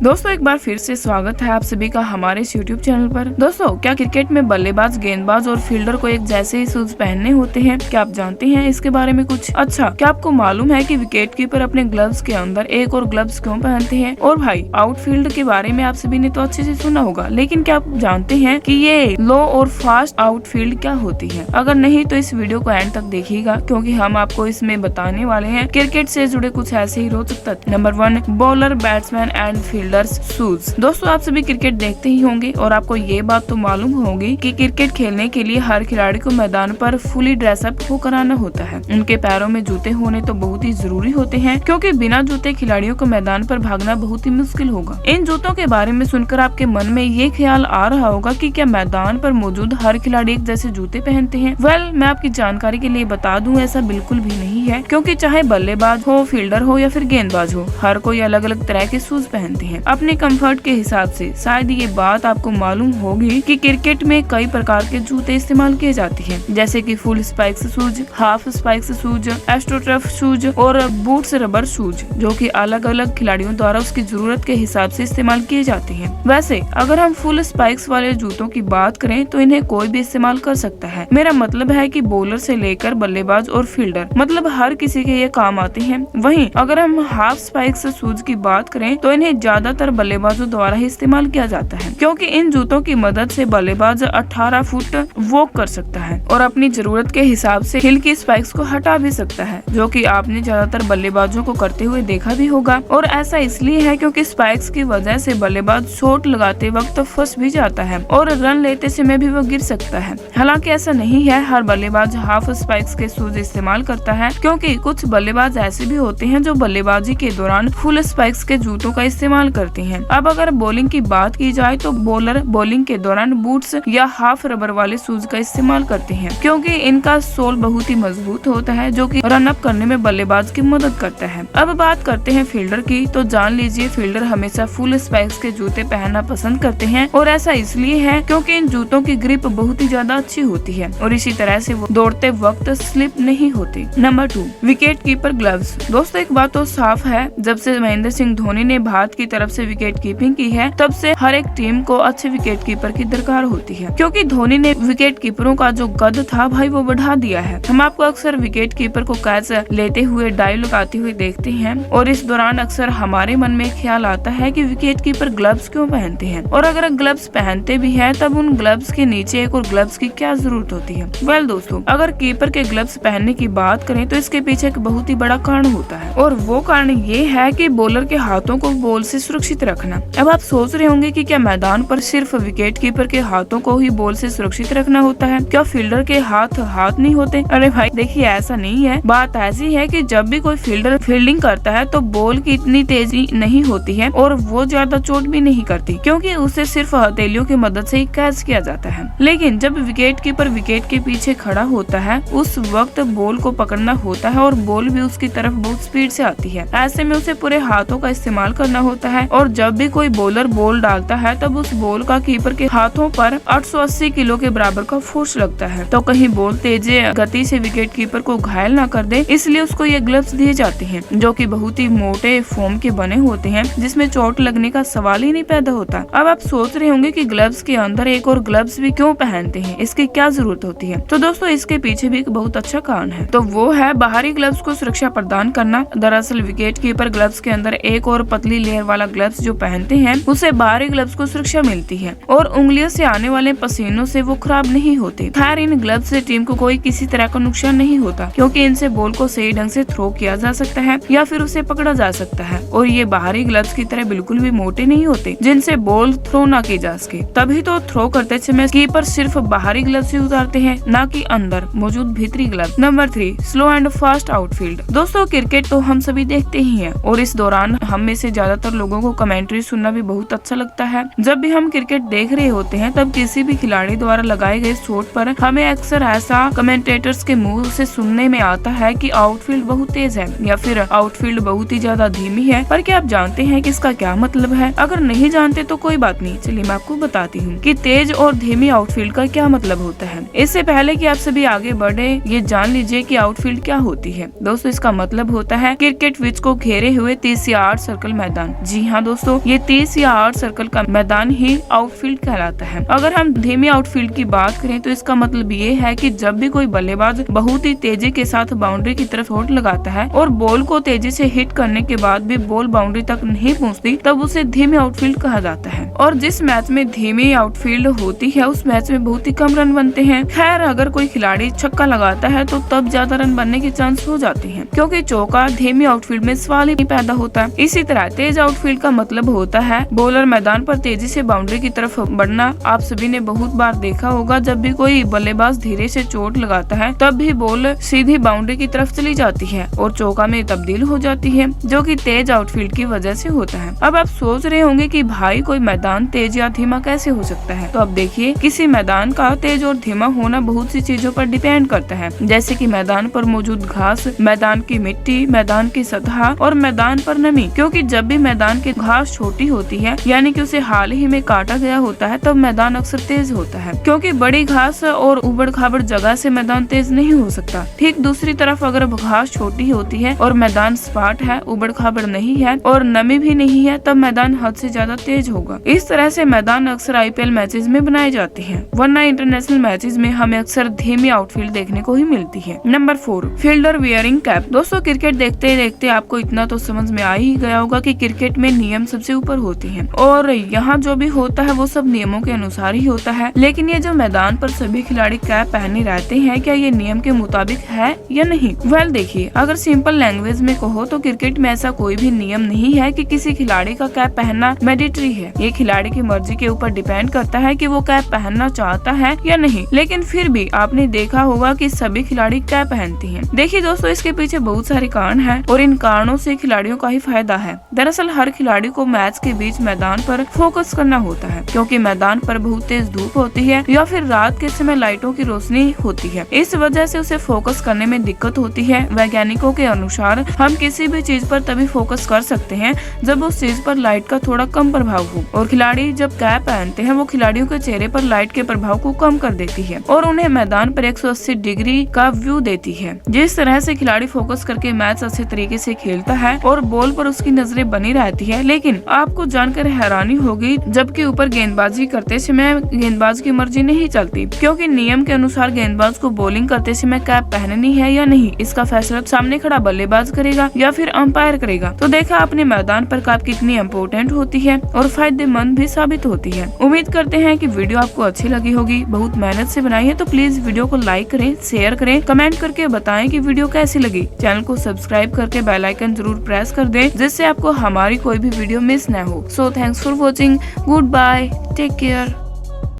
दोस्तों एक बार फिर से स्वागत है आप सभी का हमारे इस यूट्यूब चैनल पर। दोस्तों क्या क्रिकेट में बल्लेबाज, गेंदबाज और फील्डर को एक जैसे ही शूज पहनने होते हैं? क्या आप जानते हैं इसके बारे में कुछ? अच्छा, क्या आपको मालूम है कि विकेट कीपर अपने ग्लव्स के अंदर एक और ग्लव्स क्यों पहनते हैं? और भाई आउटफील्ड के बारे में आप सभी ने तो अच्छे से सुना होगा, लेकिन क्या आप जानते हैं कि ये लो और फास्ट आउटफील्ड क्या होती है? अगर नहीं तो इस वीडियो को एंड तक देखिएगा, क्योंकि हम आपको इसमें बताने वाले हैं क्रिकेट से जुड़े कुछ ऐसे ही रोचक तथ्य। Number 1, bowler, batsman and fielders shoes. दोस्तों आप सभी क्रिकेट देखते ही होंगे और आपको ये बात तो मालूम होगी कि क्रिकेट खेलने के लिए हर खिलाड़ी को मैदान पर फुली ड्रेसअप हो कराना होता है। उनके पैरों में जूते होने तो बहुत ही जरूरी होते हैं, क्योंकि बिना जूते खिलाड़ियों को मैदान पर भागना बहुत ही मुश्किल होगा। इन जूतों के बारे में सुनकर आपके मन में ये ख्याल आ रहा होगा कि क्या मैदान पर मौजूद हर खिलाड़ी एक जैसे जूते पहनते हैं? मैं आपकी जानकारी के लिए बता दूं, ऐसा बिल्कुल भी नहीं है, क्योंकि चाहे बल्लेबाज हो, फील्डर हो या फिर गेंदबाज हो, हर कोई अलग अलग तरह के शूज पहनते हैं अपने कंफर्ट के हिसाब से। शायद ये बात आपको मालूम होगी कि क्रिकेट में कई प्रकार के जूते इस्तेमाल किए जाते हैं, जैसे कि full spikes shoes, half spikes shoes, astroturf shoes और बूट्स रबर शूज, जो कि अलग अलग खिलाड़ियों द्वारा उसकी जरूरत के हिसाब से इस्तेमाल किए जाते हैं। वैसे अगर हम फुल स्पाइक्स वाले जूतों की बात करें तो इन्हें कोई भी इस्तेमाल कर सकता है। मेरा मतलब है कि बॉलर से लेकर बल्लेबाज और फील्डर, मतलब हर किसी के ये काम आते हैं। वहीं अगर हम हाफ स्पाइक्स शूज की बात करें तो इन्हें ज्यादातर बल्लेबाजों द्वारा ही इस्तेमाल किया जाता है, क्योंकि इन जूतों की मदद से बल्लेबाज 18 फुट वॉक कर सकता है और अपनी जरूरत के हिसाब से हिल की स्पाइक्स को हटा भी सकता है, जो कि आपने ज्यादातर बल्लेबाजों को करते हुए देखा भी होगा। और ऐसा इसलिए है क्योंकि स्पाइक्स की वजह से बल्लेबाज शॉट लगाते वक्त फंस भी जाता है और रन लेते समय भी वो गिर सकता है। हालांकि ऐसा नहीं है, हर बल्लेबाज हाफ स्पाइक्स के शूज इस्तेमाल करता है, क्योंकि कुछ बल्लेबाज ऐसे भी होते हैं जो बल्लेबाजी के दौरान फुल स्पाइक्स के जूतों का इस्तेमाल करते हैं। अब अगर बॉलिंग की बात की जाए तो बॉलर बॉलिंग के दौरान बूट्स या हाफ रबर वाले शूज का इस्तेमाल करते हैं, क्योंकि इनका सोल बहुत ही मजबूत होता है, जो कि रन अप करने में बल्लेबाज की मदद करता है। अब बात करते हैं फील्डर की, तो जान लीजिए फील्डर हमेशा फुल स्पाइक्स के जूते पहनना पसंद करते हैं, और ऐसा इसलिए है क्योंकि इन जूतों की ग्रिप बहुत ही ज्यादा अच्छी होती है और इसी तरह से वो दौड़ते वक्त स्लिप नहीं होती। Number 2, wicket keeper gloves. दोस्तों एक बात तो साफ है, जब से महेंद्र सिंह धोनी ने भारत की तरफ से विकेट कीपिंग की है, तब से हर एक टीम को अच्छे विकेट कीपर की दरकार होती है, क्योंकि धोनी ने विकेट कीपरों का जो कद था भाई वो बढ़ा दिया है। हम आपको अक्सर विकेट कीपर को कैच लेते हुए, डाइव लगाते हुए देखते हैं, और इस दौरान अक्सर हमारे मन में ख्याल आता है कि विकेट कीपर ग्लव्स क्यों पहनते हैं, और अगर ग्लव्स पहनते भी हैं तब उन ग्लव्स के नीचे एक और ग्लव्स की क्या जरूरत होती है? दोस्तों अगर कीपर के ग्लव्स पहनने की बात करें तो इसके पीछे एक बहुत ही बड़ा कारण होता है, और वो कारण ये है कि बॉलर के हाथों को बॉल से सुरक्षित रखना। अब आप सोच रहे होंगे कि क्या मैदान पर सिर्फ विकेट कीपर के हाथों को ही बॉल से सुरक्षित रखना होता है, क्या फील्डर के हाथ नहीं होते? अरे भाई देखिए, ऐसा नहीं है। बात ऐसी है कि जब भी कोई फील्डर फील्डिंग करता है तो बॉल की इतनी तेजी नहीं होती है और वो ज्यादा चोट भी नहीं करती, क्योंकि उसे सिर्फ हथेलियों की मदद से ही कैच किया जाता है। लेकिन जब विकेट कीपर विकेट के पीछे खड़ा होता है, उस वक्त बॉल को पकड़ना होता है और बॉल भी उसकी तरफ बहुत स्पीड से आती है। ऐसे में उसे पूरे हाथों का इस्तेमाल करना होता है, और जब भी कोई बॉलर बॉल डालता है तब उस बॉल का कीपर के हाथों पर 880 किलो के बराबर का फोर्स लगता है। तो कहीं बॉल तेज गति से विकेट कीपर को घायल न कर दे, इसलिए उसको ये ग्लव्स दिए जाते हैं, जो कि बहुत ही मोटे फोम के बने होते हैं, जिसमें चोट लगने का सवाल ही नहीं पैदा होता। अब आप सोच रहे होंगे कि ग्लव्स के अंदर एक और ग्लव्स भी क्यों पहनते हैं, इसकी क्या जरूरत होती है? तो दोस्तों इसके पीछे भी एक बहुत अच्छा कारण है, तो वो है बाहरी ग्लव्स को सुरक्षा प्रदान करना। दरअसल विकेट कीपर ग्लव्स के अंदर एक और पतली लेयर वाला ग्लव्स जो पहनते हैं, उससे बाहरी ग्लव्स को सुरक्षा मिलती है और उंगलियों से आने वाले पसीनों से वो खराब नहीं होते। खैर इन ग्लव्स से टीम को कोई किसी तरह का नुकसान नहीं होता, क्योंकि इनसे बॉल को सही ढंग से थ्रो किया जा सकता है या फिर उसे पकड़ा जा सकता है, और ये बाहरी ग्लव्स की तरह बिल्कुल भी मोटे नहीं होते जिनसे बॉल थ्रो ना की जा सके। तभी तो थ्रो करते समय कीपर सिर्फ बाहरी ग्लव्स ही उतारते हैं, ना कि अंदर मौजूद भीतरी gloves. Number 3, slow and fast outfield. दोस्तों क्रिकेट तो हम सभी देखते ही हैं, और इस दौरान हम में से ज्यादातर लोगों को कमेंट्री सुनना भी बहुत अच्छा लगता है। जब भी हम क्रिकेट देख रहे होते हैं तब किसी भी खिलाड़ी द्वारा लगाए गए शॉट पर हमें अक्सर ऐसा कमेंटेटर्स के मुंह से सुनने में आता है कि आउटफील्ड बहुत तेज है या फिर आउटफील्ड बहुत ही ज्यादा धीमी है। पर क्या आप जानते हैं कि इसका क्या मतलब है? अगर नहीं जानते तो कोई बात नहीं, चलिए मैं आपको बताती हूँ कि तेज और धीमी आउटफील्ड का क्या मतलब होता है। इससे पहले कि आप सभी आगे बढ़े, ये जान लीजिए कि आउटफील्ड क्या होती है। दोस्तों इसका मतलब होता है क्रिकेट पिच को घेरे हुए 30 से 8 सर्कल मैदान। जी हाँ दोस्तों, ये 30 या 8 सर्कल का मैदान ही आउटफील्ड कहलाता है। अगर हम धीमी आउटफील्ड की बात करें तो इसका मतलब ये है कि जब भी कोई बल्लेबाज बहुत ही तेजी के साथ बाउंड्री की तरफ शॉट लगाता है और बॉल को तेजी से हिट करने के बाद भी बॉल बाउंड्री तक नहीं पहुंचती, तब उसे धीमी आउटफील्ड कहा जाता है। और जिस मैच में धीमी आउटफील्ड होती है उस मैच में बहुत ही कम रन बनते हैं। खैर, अगर कोई खिलाड़ी छक्का लगाता है तो तब ज्यादा रन बनने के चांस हो जाते हैं, क्योंकि चौका धीमी आउटफील्ड में सवाल ही पैदा होता है। इसी तरह तेज आउटफील्ड का मतलब होता है बॉलर मैदान पर तेजी से बाउंड्री की तरफ बढ़ना। आप सभी ने बहुत बार देखा होगा, जब भी कोई बल्लेबाज धीरे से चोट लगाता है तब भी बॉल सीधी बाउंड्री की तरफ चली जाती है और चौका में तब्दील हो जाती है, जो कि तेज आउटफील्ड की वजह से होता है। अब आप सोच रहे होंगे कि भाई कोई मैदान तेज या धीमा कैसे हो सकता है, तो अब देखिए, किसी मैदान का तेज और धीमा होना बहुत सी चीजों पर डिपेंड करता है, जैसे कि मैदान पर मौजूद घास, मैदान की मिट्टी, मैदान की सतह और मैदान पर नमी। क्योंकि जब भी मैदान की घास छोटी होती है, यानी कि उसे हाल ही में काटा गया होता है, तब मैदान अक्सर तेज होता है, क्योंकि बड़ी घास और उबड़ खाबड़ जगह से मैदान तेज नहीं हो सकता। ठीक दूसरी तरफ अगर घास छोटी होती है और मैदान सपाट है, उबड़ खाबड़ नहीं है और नमी भी नहीं है, तब मैदान हद से ज्यादा तेज होगा। इस तरह से मैदान अक्सर IPL मैचेस में बनाए जाते हैं, वरना इंटरनेशनल मैचेस में हमें अक्सर धीमी आउटफील्ड देखने को ही मिलती है। Number 4, fielder wearing cap. दोस्तों, क्रिकेट देखते देखते आपको इतना तो समझ में आ ही गया होगा कि क्रिकेट में नियम सबसे ऊपर होते हैं और यहाँ जो भी होता है वो सब नियमों के अनुसार ही होता है। लेकिन ये जो मैदान पर सभी खिलाड़ी कैप पहने रहते हैं, क्या ये नियम के मुताबिक है या नहीं? वेल देखिए, अगर सिंपल लैंग्वेज में कहो तो क्रिकेट में ऐसा कोई भी नियम नहीं है कि किसी खिलाड़ी का कैप पहनना मैंडेटरी है। ये खिलाड़ी की मर्जी के ऊपर डिपेंड करता है कि वो कैप पहनना चाहता है या नहीं। लेकिन फिर भी आपने देखा होगा कि सभी खिलाड़ी कैप पहनते हैं। देखिए दोस्तों, इसके पीछे बहुत सारे कारण हैं और इन कारणों से खिलाड़ियों का ही फायदा है। दरअसल हर खिलाड़ी को मैच के बीच मैदान पर फोकस करना होता है, क्योंकि मैदान पर बहुत तेज धूप होती है या फिर रात के समय लाइटों की रोशनी होती है। इस वजह से उसे फोकस करने में दिक्कत होती है। वैज्ञानिकों के अनुसार हम किसी भी चीज पर तभी फोकस कर सकते हैं जब उस चीज पर लाइट का थोड़ा कम प्रभाव हो, और खिलाड़ी जब कैप पहनते हैं वो खिलाड़ियों के चेहरे पर लाइट के प्रभाव को कम कर देती है और उन्हें मैदान पर 180 डिग्री का व्यू देती है। जिस तरह से खिलाड़ी फोकस करके मैच अच्छे तरीके से खेलता है और बॉल पर उसकी नजरें बनी रहती है। लेकिन आपको जानकर हैरानी होगी, जबकि ऊपर गेंदबाजी करते समय गेंदबाज की मर्जी नहीं चलती, क्योंकि नियम के अनुसार गेंदबाज को बॉलिंग करते समय कैप पहननी है या नहीं, इसका फैसला सामने खड़ा बल्लेबाज करेगा या फिर अंपायर करेगा। तो देखा आपने मैदान पर कैप कितनी इम्पोर्टेंट होती है और फायदेमंद भी साबित होती है। उम्मीद करते हैं कि वीडियो आपको अच्छी लगी होगी। बहुत मेहनत से बनाई है, तो प्लीज वीडियो को लाइक करें, शेयर करें, कमेंट करके बताएं कि वीडियो कैसी लगी। चैनल को सब्सक्राइब करके बेल आइकन जरूर प्रेस कर दें, जिससे आपको हमारी कोई भी वीडियो मिस न हो। So thanks for watching, good bye, take care.